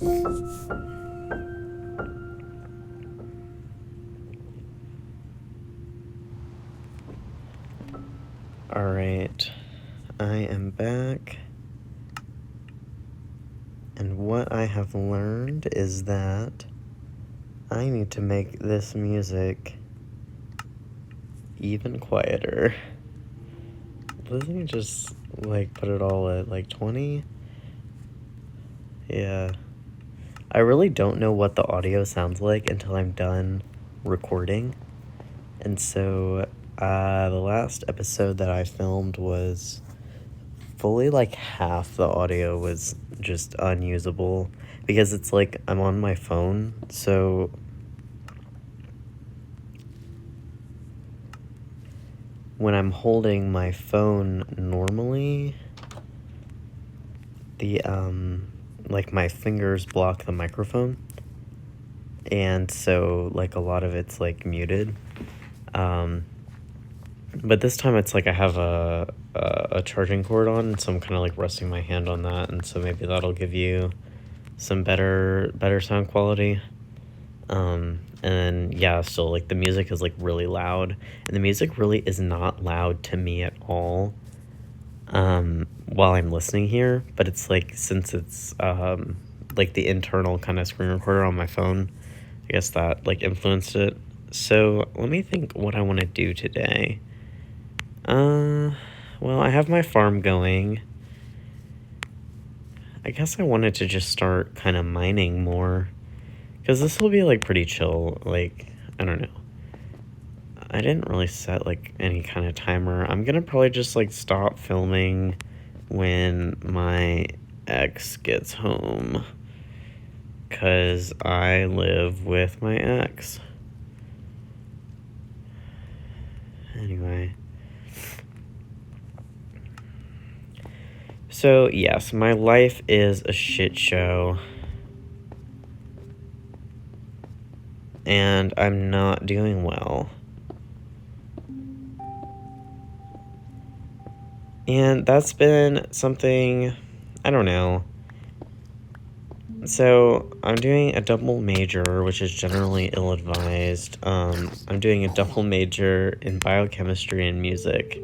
Alright, I am back, and what I have learned is that I need to make this music even quieter. Let me just, put it all at, 20? Yeah. I really don't know what the audio sounds like until I'm done recording. And so, the last episode that I filmed was fully, half the audio was just unusable. Because it's I'm on my phone, so when I'm holding my phone normally, the, my fingers block the microphone, and so, a lot of it's, muted, but this time it's, I have a charging cord on, so I'm kind of, resting my hand on that, and so maybe that'll give you some better sound quality. And yeah, still, the music is, really loud, and the music really is not loud to me at all, while I'm listening here, but it's, since it's, the internal kind of screen recorder on my phone, I guess that, influenced it. So, let me think what I want to do today. Well, I have my farm going. I guess I wanted to just start kind of mining more, because this will be, pretty chill, I don't know. I didn't really set, any kind of timer. I'm gonna probably just, stop filming when my ex gets home, because I live with my ex. Anyway. So, yes, my life is a shit show. And I'm not doing well. And that's been something, I don't know. So, I'm doing a double major, which is generally ill-advised. I'm doing a double major in biochemistry and music,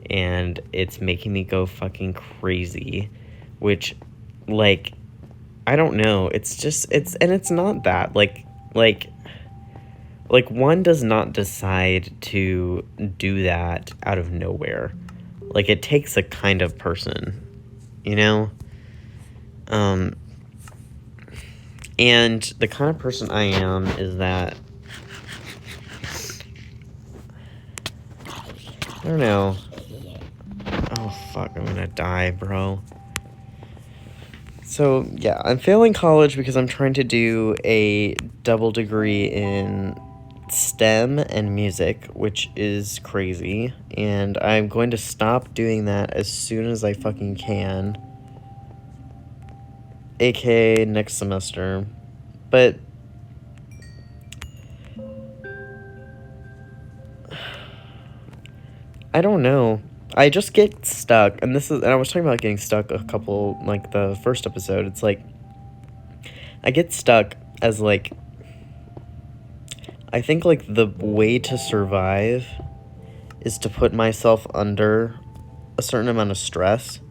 and it's making me go fucking crazy, which, I don't know. It's not that, one does not decide to do that out of nowhere. It takes a kind of person, you know? And the kind of person I am is that, I don't know. Oh, fuck, I'm gonna die, bro. So, yeah, I'm failing college because I'm trying to do a double degree in STEM and music, which is crazy, and I'm going to stop doing that as soon as I fucking can, aka next semester. But I don't know. I just get stuck, and I was talking about getting stuck a couple, the first episode. It's I get stuck as I think the way to survive is to put myself under a certain amount of stress.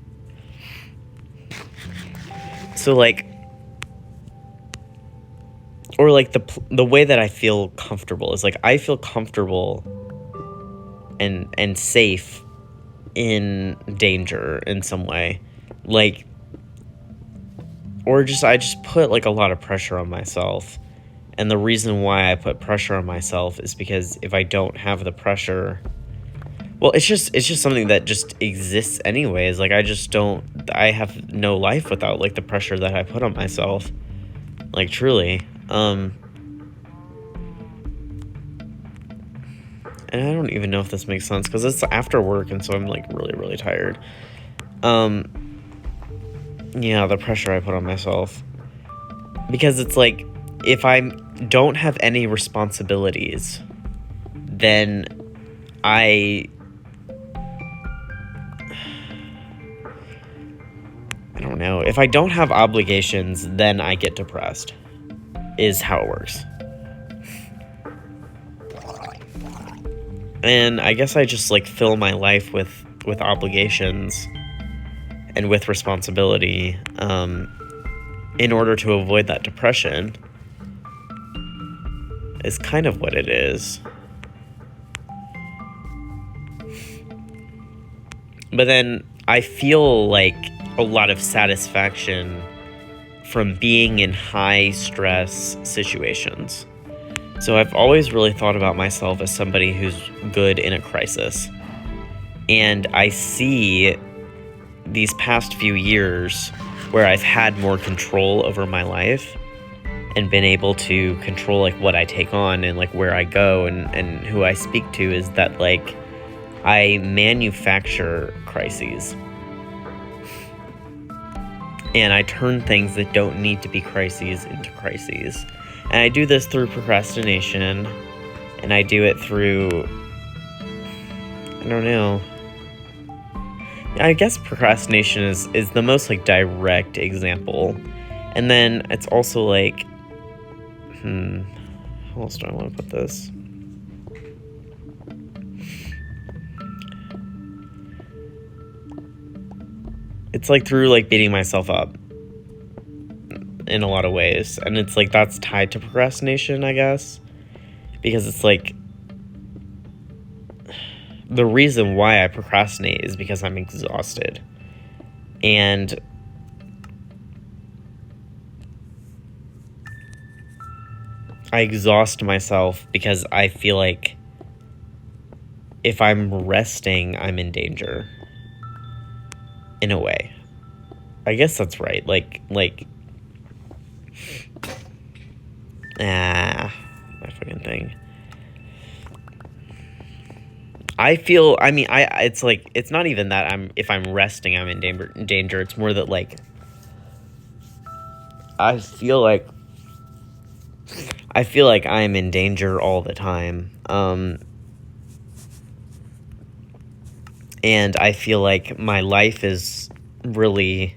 So or the way that I feel comfortable is I feel comfortable and safe in danger in some way, or I just put a lot of pressure on myself. And the reason why I put pressure on myself is because if I don't have the pressure, well, it's just something that just exists anyways. I have no life without the pressure that I put on myself. Truly. And I don't even know if this makes sense because it's after work, and so I'm really, really tired. Yeah, the pressure I put on myself, because it's if I don't have any responsibilities, then I don't know. If I don't have obligations, then I get depressed, is how it works. And I guess I just like fill my life with obligations and with responsibility, in order to avoid that depression, is kind of what it is. But then I feel like a lot of satisfaction from being in high stress situations. So I've always really thought about myself as somebody who's good in a crisis. And I see these past few years where I've had more control over my life and been able to control like what I take on and like where I go and who I speak to, is that like I manufacture crises. And I turn things that don't need to be crises into crises. And I do this through procrastination. And I do it through, I don't know. I guess procrastination is the most like direct example. And then it's also like, how else do I want to put this? It's like through like beating myself up in a lot of ways. And it's like that's tied to procrastination, I guess. Because it's like the reason why I procrastinate is because I'm exhausted. And I exhaust myself because I feel like if I'm resting, I'm in danger. In a way. I guess that's right. My fucking thing. It's like, it's not even that if I'm resting, I'm in danger. It's more that like, I feel like I'm in danger all the time. And I feel like my life is really,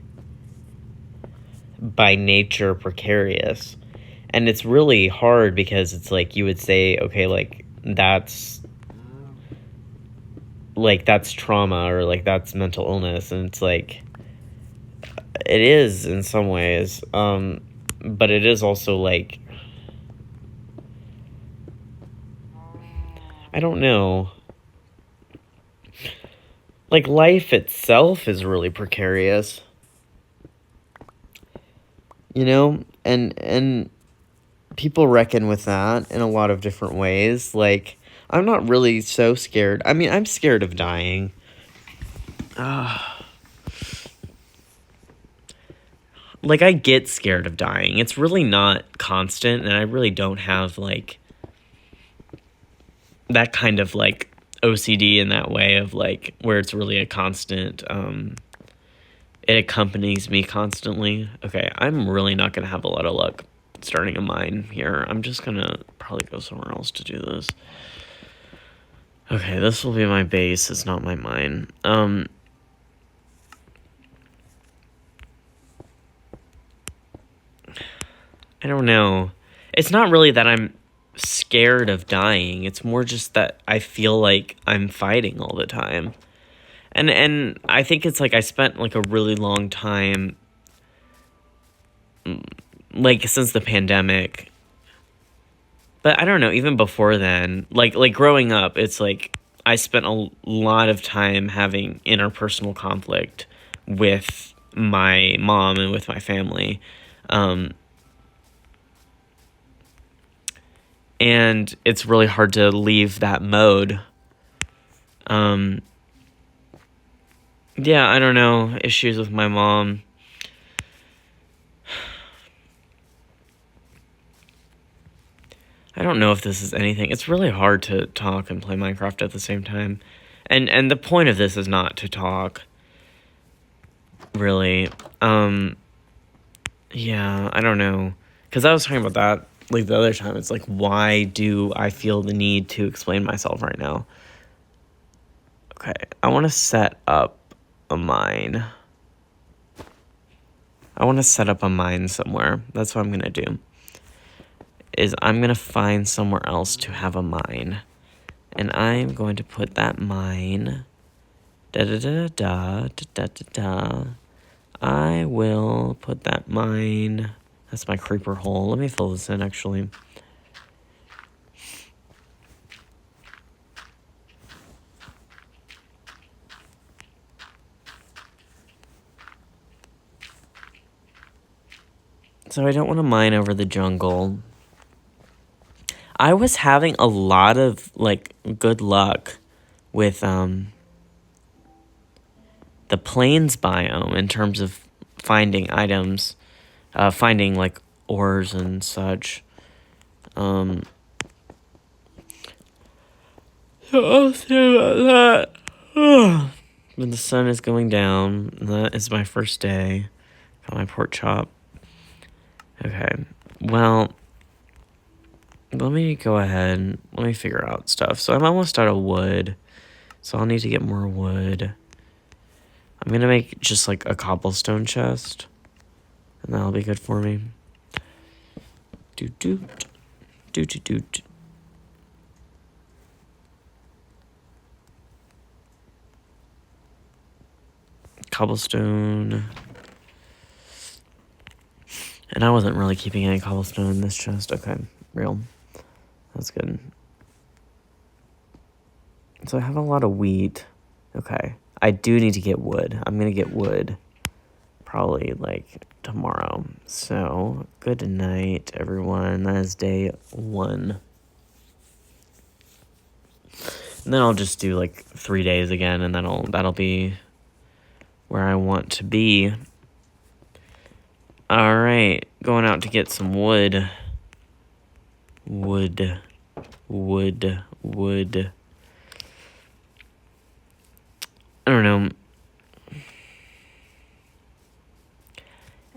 by nature, precarious. And it's really hard because it's like you would say, okay, like that's trauma or like that's mental illness. And it's like, it is in some ways. But it is also like, I don't know. Like, life itself is really precarious. You know? And people reckon with that in a lot of different ways. Like, I'm not really so scared. I mean, I'm scared of dying. Like, I get scared of dying. It's really not constant, and I really don't have, like, that kind of, like, OCD in that way of like where it's really a constant, it accompanies me constantly. Okay, I'm really not gonna have a lot of luck starting a mine here. I'm just gonna probably go somewhere else to do this. Okay, this will be my base. It's not my mine. I don't know. It's not really that I'm scared of dying. It's more just that I feel like I'm fighting all the time. And I think it's like I spent like a really long time, like since the pandemic. But I don't know, even before then, like growing up, it's like I spent a lot of time having interpersonal conflict with my mom and with my family. And it's really hard to leave that mode. Yeah, I don't know. Issues with my mom. I don't know if this is anything. It's really hard to talk and play Minecraft at the same time. And the point of this is not to talk. Really. Yeah, I don't know. Because I was talking about that like the other time. It's like, why do I feel the need to explain myself right now? Okay, I want to set up a mine. I want to set up a mine somewhere. That's what I'm going to do. Is I'm going to find somewhere else to have a mine. And I'm going to put that mine... Da-da-da-da-da-da-da-da. I will put that mine... That's my creeper hole. Let me fill this in, actually. So I don't want to mine over the jungle. I was having a lot of, like, good luck with, the plains biome in terms of finding items, finding, like, ores and such. So I'll say about that. When the sun is going down, that is my first day. Got my pork chop. Okay, well, let me go ahead. Let me figure out stuff. So I'm almost out of wood, so I'll need to get more wood. I'm gonna make just like a cobblestone chest, and that'll be good for me. Doot. Cobblestone. And I wasn't really keeping any cobblestone in this chest. Okay, real. That's good. So I have a lot of wheat. Okay. I do need to get wood. I'm going to get wood probably, like, tomorrow. So, good night, everyone. That is day 1. And then I'll just do, like, 3 days again, and that'll be where I want to be. Alright, going out to get some wood. Wood. I don't know.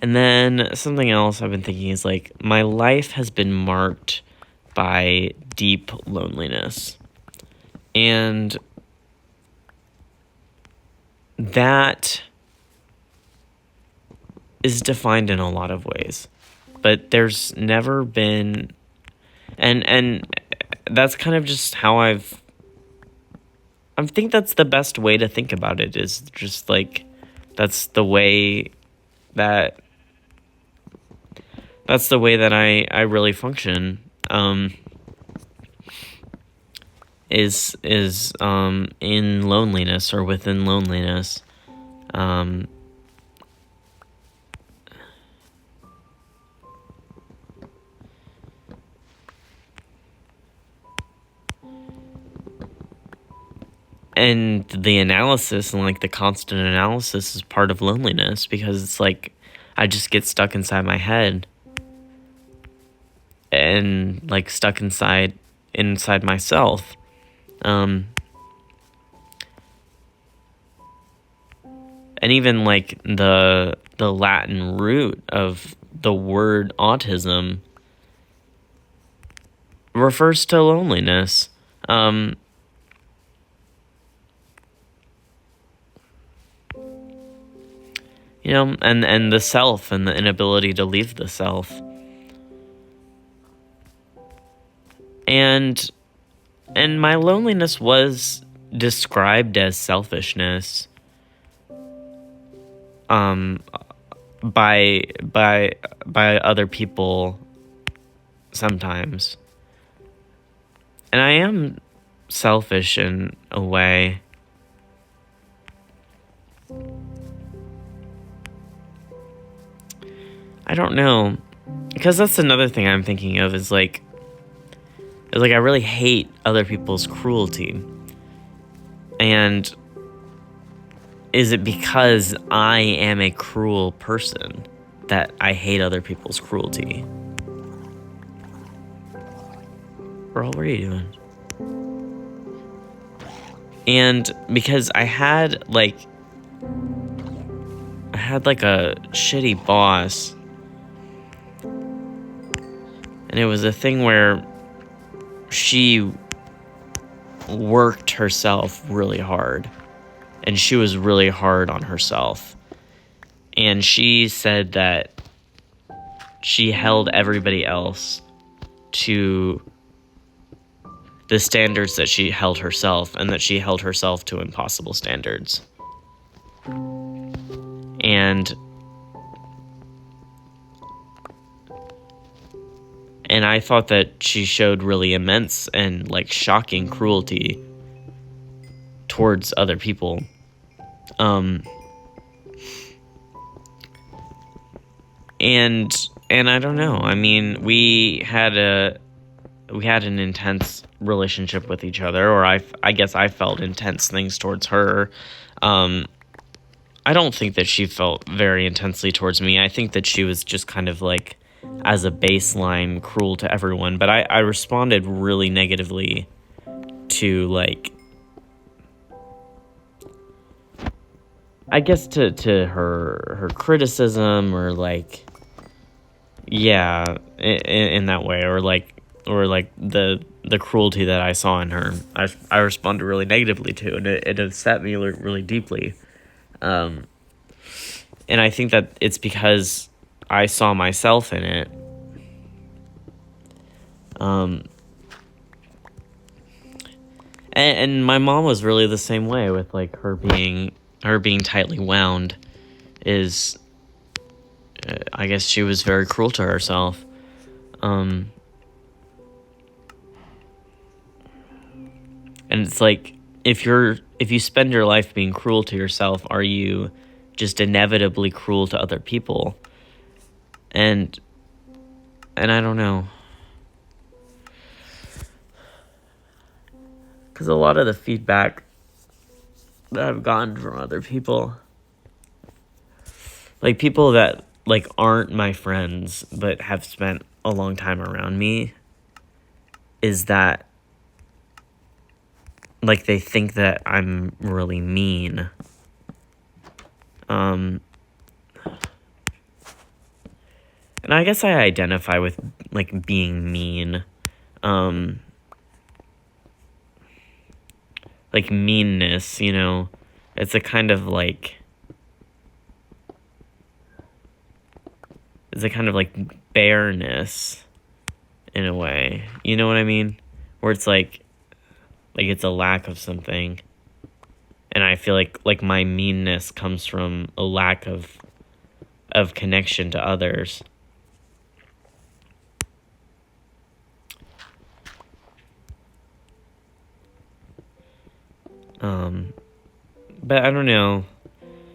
And then something else I've been thinking is, like, my life has been marked by deep loneliness. And that is defined in a lot of ways. But there's never been... And that's kind of just how I think that's the best way to think about it, is just, like, that's the way that I really function, is in loneliness or within loneliness. And the analysis and, like, the constant analysis is part of loneliness, because it's like I just get stuck inside my head and, like, stuck inside myself. And even, like, the Latin root of the word autism refers to loneliness. You know, and the self and the inability to leave the self. And my loneliness was described as selfishness by other people sometimes. And I am selfish in a way. I don't know, because that's another thing I'm thinking of, is like I really hate other people's cruelty. And is it because I am a cruel person that I hate other people's cruelty? Bro, what are you doing? And because I had like a shitty boss, and it was a thing where she worked herself really hard, and she was really hard on herself. And she said that she held everybody else to the standards that she held herself, and that she held herself to impossible standards. And I thought that she showed really immense and like shocking cruelty towards other people. And I don't know. I mean, we had an intense relationship with each other, or I guess I felt intense things towards her. I don't think that she felt very intensely towards me. I think that she was just kind of like, as a baseline, cruel to everyone. But I responded really negatively to, like, I guess to her criticism, or like, yeah, in that way, or like the cruelty that I saw in her. I responded really negatively to, and it upset me really deeply. And I think that it's because I saw myself in it. And my mom was really the same way, with like her being tightly wound. Is I guess she was very cruel to herself. And it's like, if you spend your life being cruel to yourself, are you just inevitably cruel to other people? And I don't know. Because a lot of the feedback that I've gotten from other people, like people that like aren't my friends but have spent a long time around me, is that like they think that I'm really mean. And I guess I identify with like being mean. Like meanness, you know, it's a kind of like, bareness in a way. You know what I mean? Where it's like it's a lack of something. And I feel like my meanness comes from a lack of connection to others. But I don't know.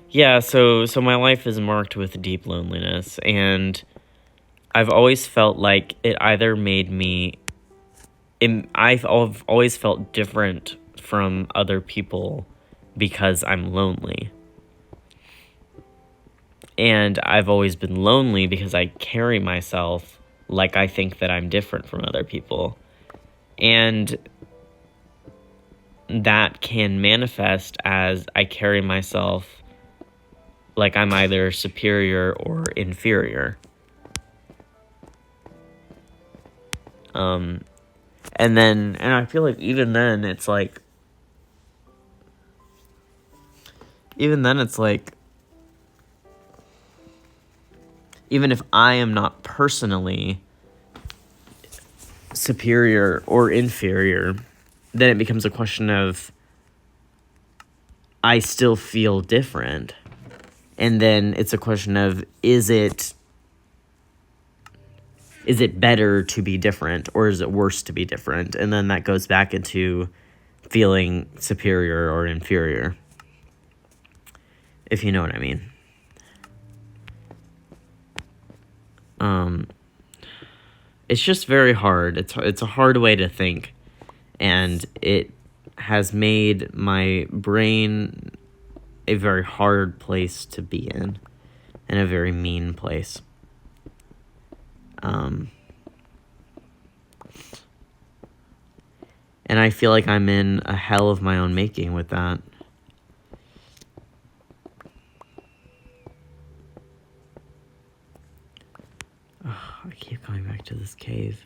Yeah, so my life is marked with deep loneliness, and I've always felt like it either made me... I've always felt different from other people because I'm lonely. And I've always been lonely because I carry myself like I think that I'm different from other people. And that can manifest as I carry myself like I'm either superior or inferior. And I feel like even then it's like, even if I am not personally superior or inferior, then it becomes a question of, I still feel different. And then it's a question of, is it better to be different, or is it worse to be different? And then that goes back into feeling superior or inferior, if you know what I mean. It's just very hard. It's a hard way to think, and it has made my brain a very hard place to be in, and a very mean place. And I feel like I'm in a hell of my own making with that. I keep going back to this cave.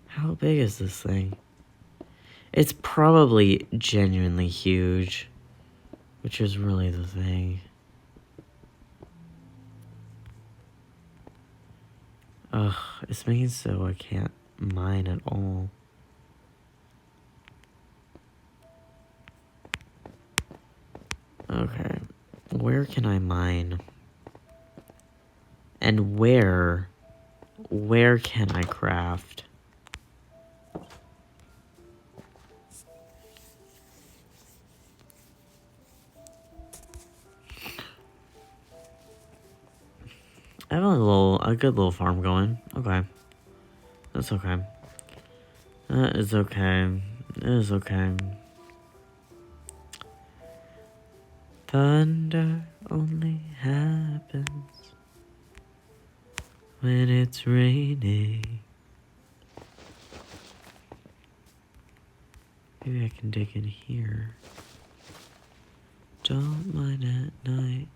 How big is this thing? It's probably genuinely huge, which is really the thing. Ugh, it's making so I can't mine at all. Okay, where can I mine? And where can I craft? I have a good little farm going. Okay. That's okay. That is okay. It is okay. Thunder only happens when it's raining. Maybe I can dig in here. Don't mind at night.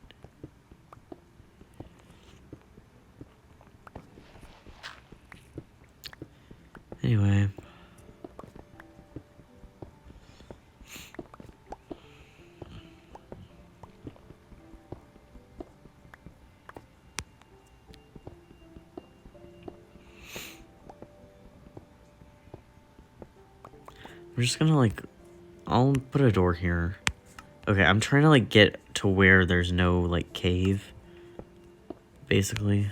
Anyway. I'm just gonna, like, I'll put a door here. Okay, I'm trying to, like, get to where there's no, like, cave. Basically.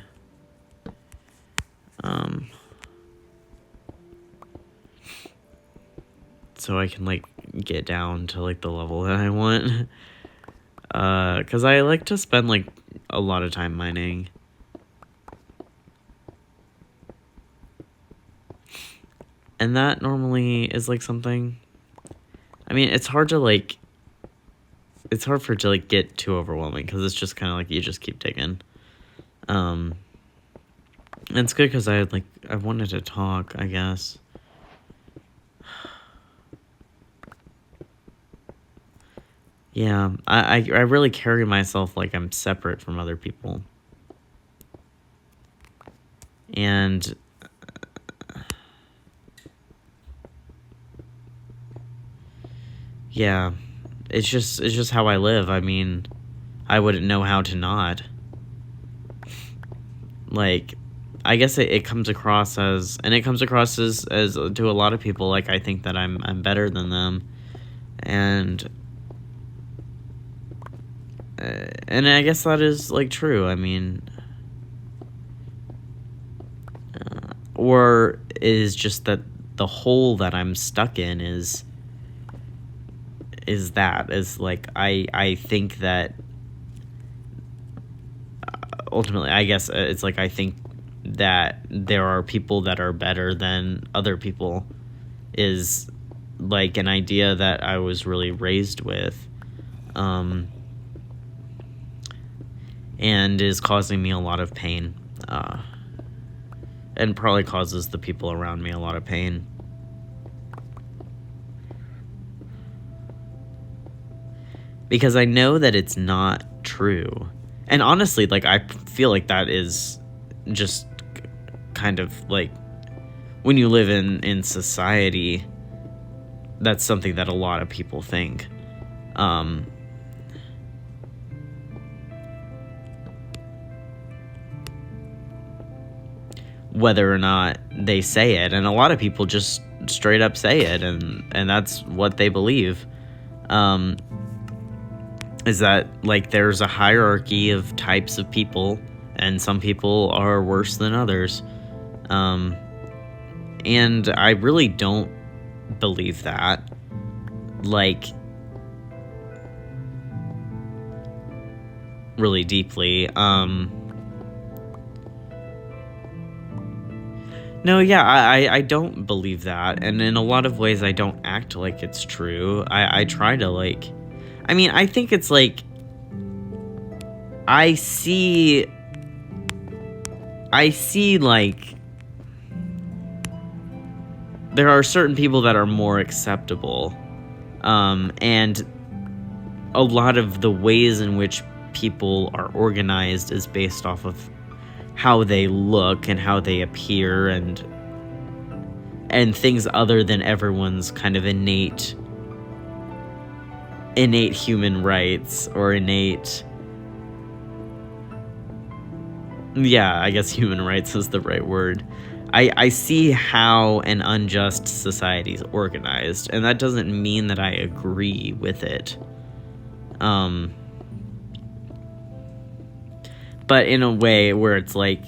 So I can, like, get down to, like, the level that I want. Because I like to spend, like, a lot of time mining. And that normally is, like, something... I mean, it's hard to, like... It's hard for it to, like, get too overwhelming, because it's just kind of, like, you just keep digging. And it's good, because I wanted to talk, I guess. Yeah, I really carry myself like I'm separate from other people. And yeah, it's just how I live. I mean, I wouldn't know how to not. Like, I guess it comes across as, and it comes across as to a lot of people, like, I think that I'm better than them. And I guess that is, like, true. I mean, or is just that the hole that I'm stuck in is like, I think that ultimately, I guess it's like, I think that there are people that are better than other people is like an idea that I was really raised with, and is causing me a lot of pain, and probably causes the people around me a lot of pain. Because I know that it's not true. And honestly, like, I feel like that is just kind of, like, when you live in society, that's something that a lot of people think. Whether or not they say it. And a lot of people just straight up say it, and that's what they believe. Is that, like, there's a hierarchy of types of people, and some people are worse than others. And I really don't believe that. Like, really deeply. No, yeah, I don't believe that. And in a lot of ways, I don't act like it's true. I try to, like... I mean, I think it's like, I see, like, there are certain people that are more acceptable, and a lot of the ways in which people are organized is based off of how they look and how they appear, and things other than everyone's kind of innate human rights, or innate Yeah, I guess human rights is the right word. I see how an unjust society is organized, and that doesn't mean that I agree with it. But in a way where it's like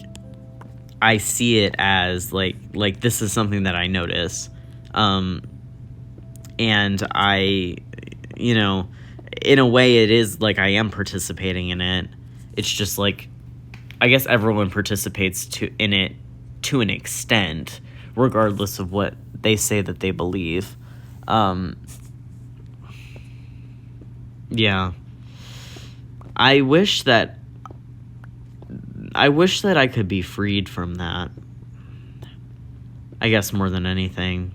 I see it as like this is something that I notice, and I, you know, in a way it is like I am participating in it. It's just like I guess everyone participates in it to an extent, regardless of what they say that they believe. Yeah. I wish that I could be freed from that. I guess more than anything.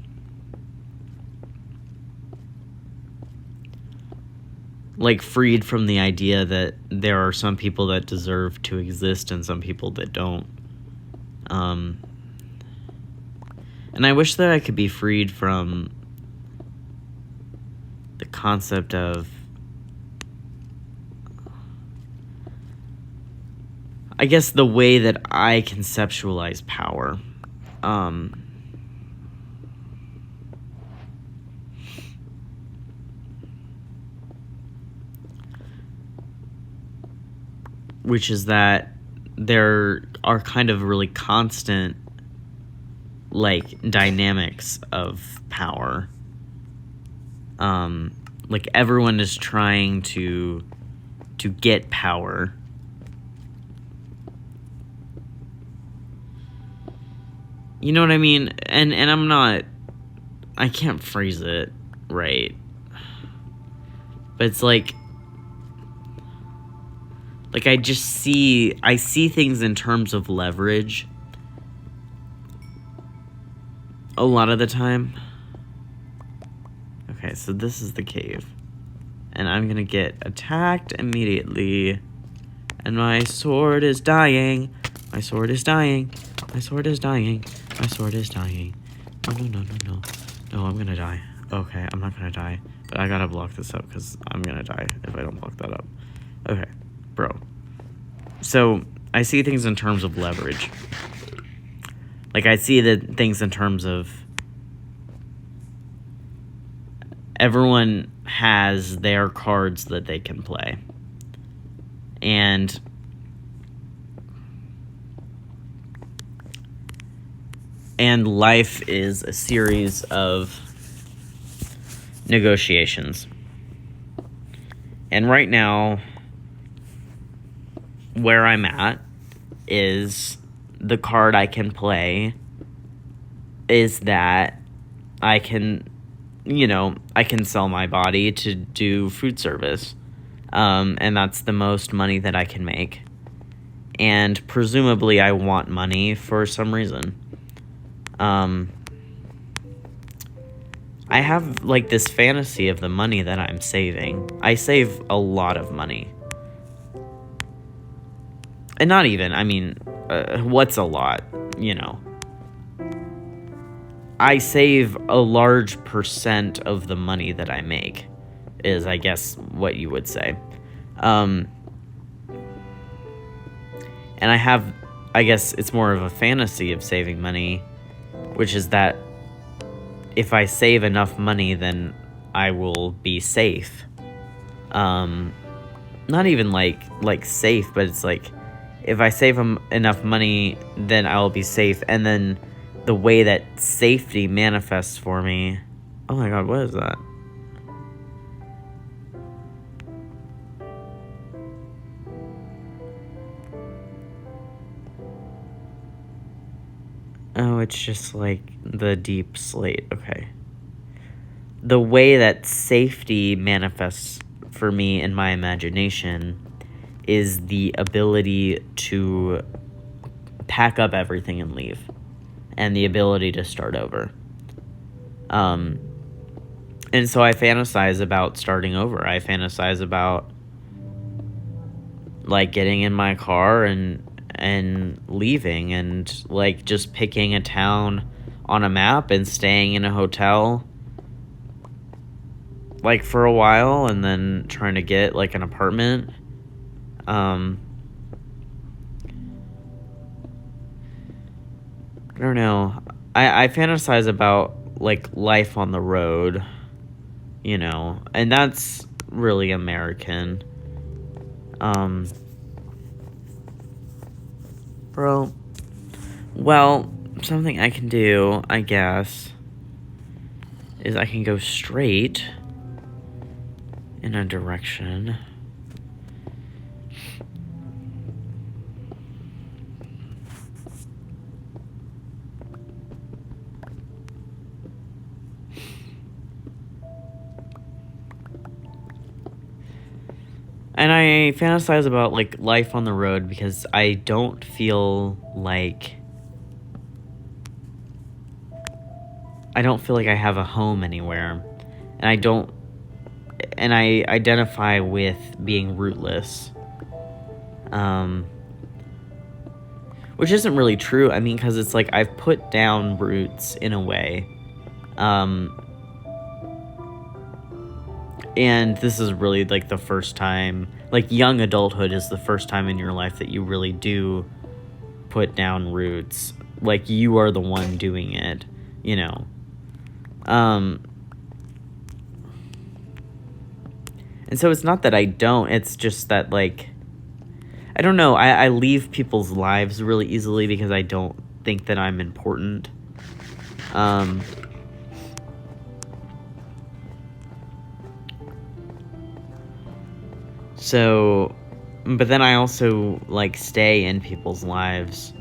Like, freed from the idea that there are some people that deserve to exist and some people that don't. And I wish that I could be freed from the concept of, I guess, the way that I conceptualize power. Which is that there are kind of really constant, like, dynamics of power. Like, everyone is trying to get power. You know what I mean? And I can't phrase it right. But it's like I see things in terms of leverage a lot of the time. Okay, so this is the cave. And I'm gonna get attacked immediately. And my sword is dying. My sword is dying. My sword is dying. My sword is dying. Oh, no. No, I'm gonna die. Okay, I'm not gonna die. But I gotta block this up because I'm gonna die if I don't block that up. Okay, bro. So, I see things in terms of leverage. Like, I see the things in terms of everyone has their cards that they can play. And life is a series of negotiations. And right now, where I'm at is the card I can play is that I can, I can sell my body to do food service. And that's the most money that I can make. And presumably I want money for some reason. I have, like, this fantasy of the money that I'm saving. I save a lot of money. And not even, I mean, what's a lot, I save a large percent of the money that I make, is, I guess, what you would say. And I have, I guess it's more of a fantasy of saving money, which is that if I save enough money, then I will be safe. Not even like safe, but it's like, if I save enough money, then I'll be safe. And then the way that safety manifests for me... Oh my god, what is that? Oh, it's just like the deep slate. Okay. The way that safety manifests for me in my imagination is the ability to pack up everything and leave, and the ability to start over. And so I fantasize about starting over. I fantasize about, like, getting in my car and leaving, and, like, just picking a town on a map and staying in a hotel, like, for a while, and then trying to get, like, an apartment. I don't know. I fantasize about, like, life on the road, you know, and that's really American. Um, bro, well, something I can do, I guess, is I can go straight in a direction. And I fantasize about, like, life on the road because I don't feel like I have a home anywhere. And I identify with being rootless. Which isn't really true. I mean, because it's like I've put down roots in a way. And this is really, like, the first time, like, young adulthood is the first time in your life that you really do put down roots. Like, you are the one doing it, you know. And so it's not that I don't, it's just that, like, I don't know, I leave people's lives really easily because I don't think that I'm important. So, but then I also, like, stay in people's lives.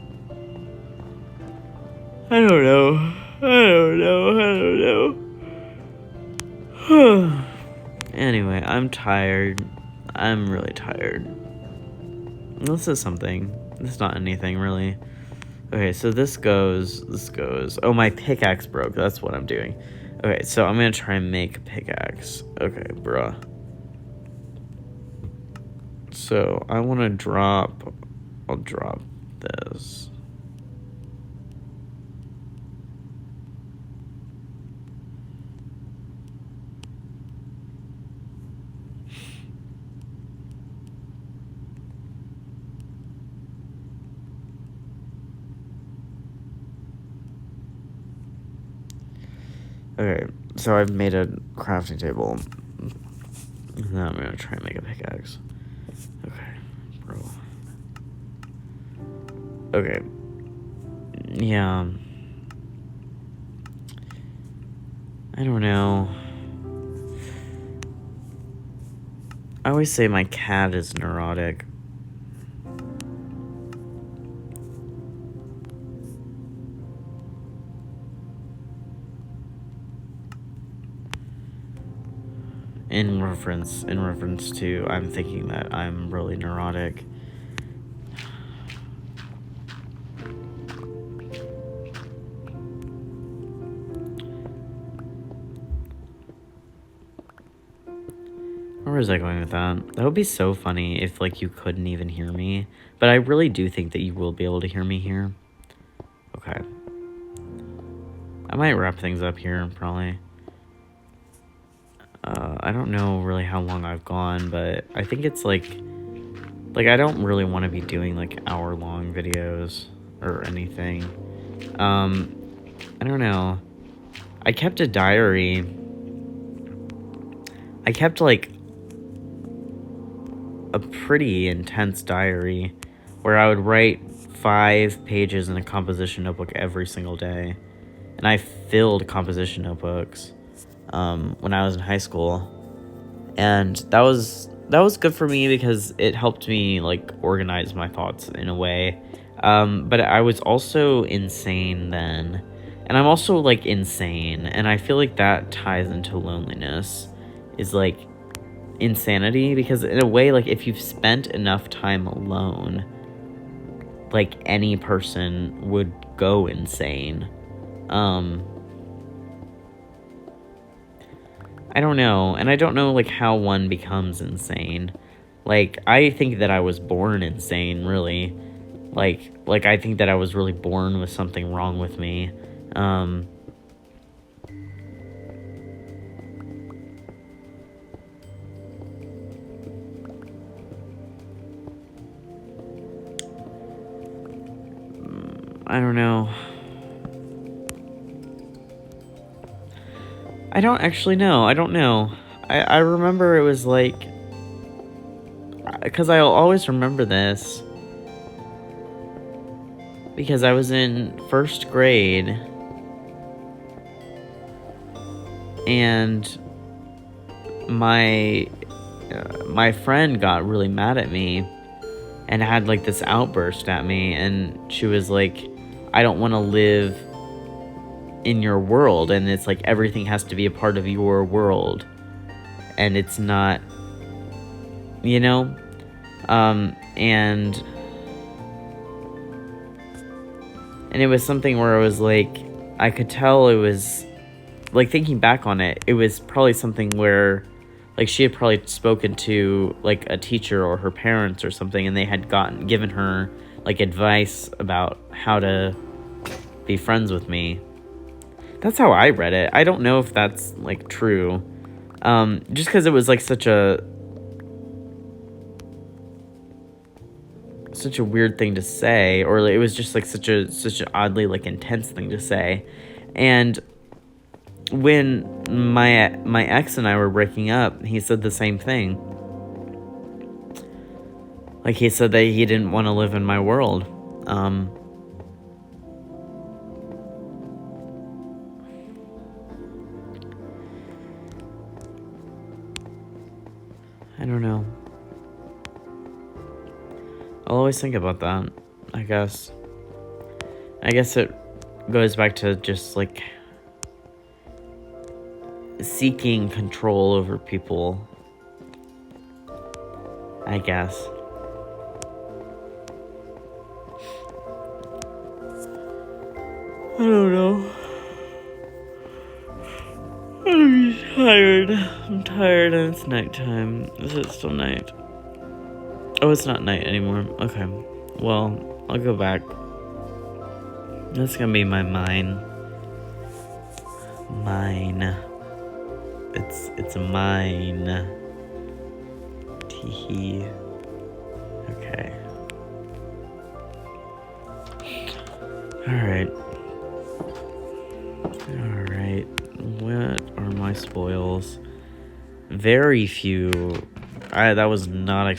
I don't know. Anyway, I'm tired. I'm really tired. This is something. It's not anything, really. Okay, so this goes. Oh, my pickaxe broke. That's what I'm doing. Okay, so I'm gonna try and make a pickaxe. Okay, bruh. So, I want to drop... I'll drop this. Okay, so I've made a crafting table. Now I'm gonna try and make a pickaxe. Okay, bro. Okay. Yeah. I don't know. I always say my cat is neurotic. In reference to, I'm thinking that I'm really neurotic. Where was I going with that? That would be so funny if, like, you couldn't even hear me. But I really do think that you will be able to hear me here. Okay. I might wrap things up here, probably. I don't know really how long I've gone, but I think it's, like, I don't really want to be doing, like, hour-long videos or anything. I don't know. I kept a diary. I kept, like, a pretty intense diary where I would write 5 pages in a composition notebook every single day. And I filled composition notebooks when I was in high school. And that was good for me because it helped me, like, organize my thoughts in a way. But I was also insane then. And I'm also, like, insane. And I feel like that ties into loneliness. Is, like, insanity. Because in a way, like, if you've spent enough time alone, like, any person would go insane. I don't know. And I don't know, like, how one becomes insane. Like, I think that I was born insane, really. Like I think that I was really born with something wrong with me. I don't know. I don't actually know. I don't know. I remember it was like, because I'll always remember this because I was in first grade and my friend got really mad at me and had like this outburst at me, and she was like, I don't want to live in your world, and it's like everything has to be a part of your world, and it's not, you know. And it was something where it was like, I could tell it was like, thinking back on it, it was probably something where like she had probably spoken to like a teacher or her parents or something, and they had given her like advice about how to be friends with me. That's how I read it. I don't know if that's like true. Just because it was like such a weird thing to say, or it was just like such an oddly like intense thing to say. And when my ex and I were breaking up, he said the same thing. Like, he said that he didn't want to live in my world. I don't know. I'll always think about that, I guess. I guess it goes back to just like seeking control over people, I guess. I don't know. I'm tired. And it's nighttime. Is it still night? Oh, it's not night anymore. Okay. Well, I'll go back. That's gonna be my mine. It's a mine. Teehee. Okay. Alright. What are my spoils? Very few. That was not a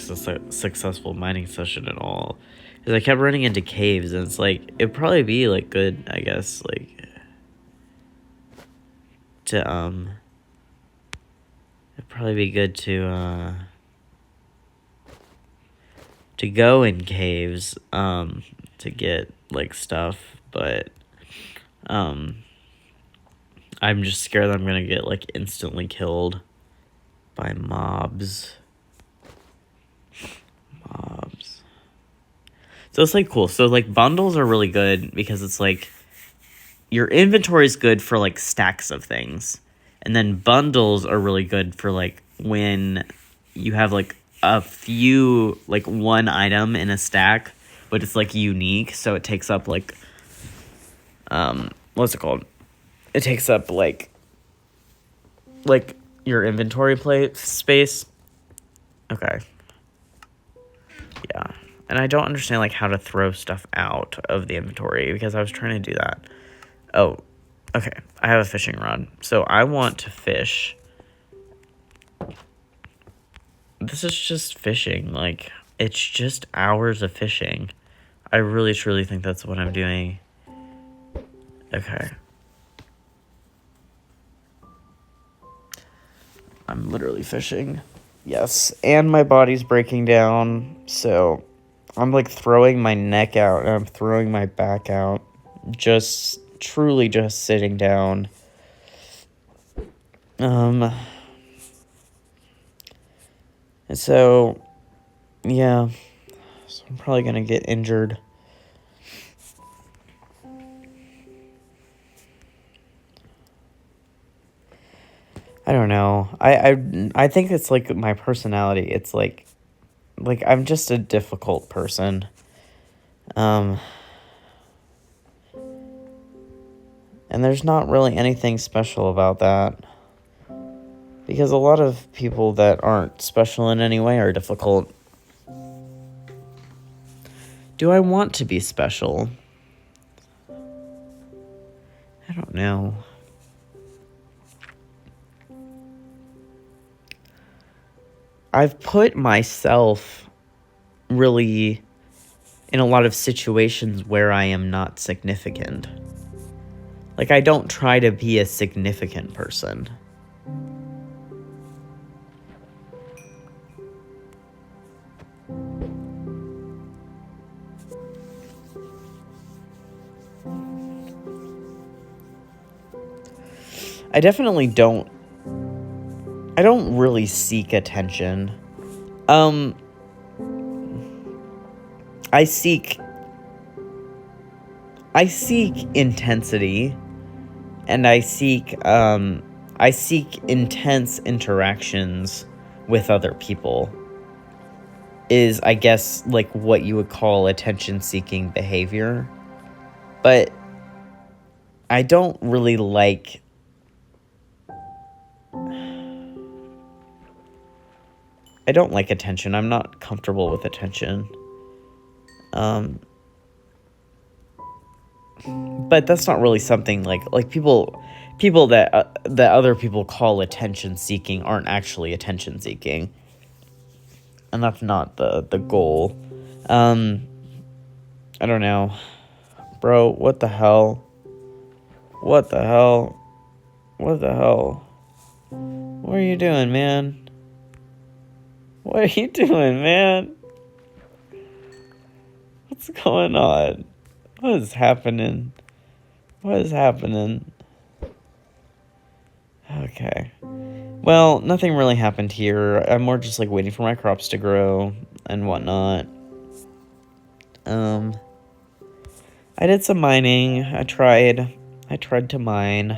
successful mining session at all. Because I kept running into caves, and it's like, it'd probably be like good, I guess, like to it'd probably be good to go in caves to get like stuff, but I'm just scared that I'm gonna get like instantly killed by mobs. So it's like cool. So like bundles are really good because it's like your inventory is good for like stacks of things. And then bundles are really good for like when you have like a few, like one item in a stack, but it's like unique. So it takes up like, what's it called? It takes up like your inventory space. Okay. Yeah. And I don't understand like how to throw stuff out of the inventory because I was trying to do that. Oh, okay. I have a fishing rod. So I want to fish. This is just fishing. Like, it's just hours of fishing. I really, truly think that's what I'm doing. Okay. I'm literally fishing. Yes. And my body's breaking down. So I'm like throwing my neck out and I'm throwing my back out. Just truly just sitting down. And so, yeah. So I'm probably gonna get injured. I don't know. I think it's like my personality. It's like I'm just a difficult person. And there's not really anything special about that. Because a lot of people that aren't special in any way are difficult. Do I want to be special? I don't know. I've put myself really in a lot of situations where I am not significant. Like, I don't try to be a significant person. I definitely don't. I don't really seek attention. I seek intensity, and I seek intense interactions with other people. Is, I guess, like what you would call attention-seeking behavior. But I don't really like... I don't like attention. I'm not comfortable with attention. But that's not really something like people that other people call attention seeking aren't actually attention seeking, and that's not the goal. I don't know, bro. What the hell? What the hell? What the hell? What are you doing, man? What are you doing, man? What's going on? What is happening? What is happening? Okay. Well, nothing really happened here. I'm more just like waiting for my crops to grow and whatnot. I did some mining. I tried to mine.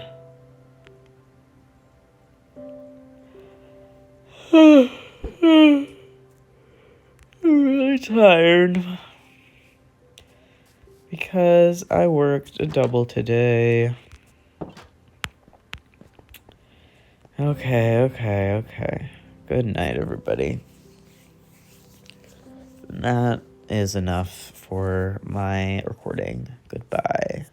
I'm really tired because I worked a double today. Okay. Good night, everybody. That is enough for my recording. Goodbye.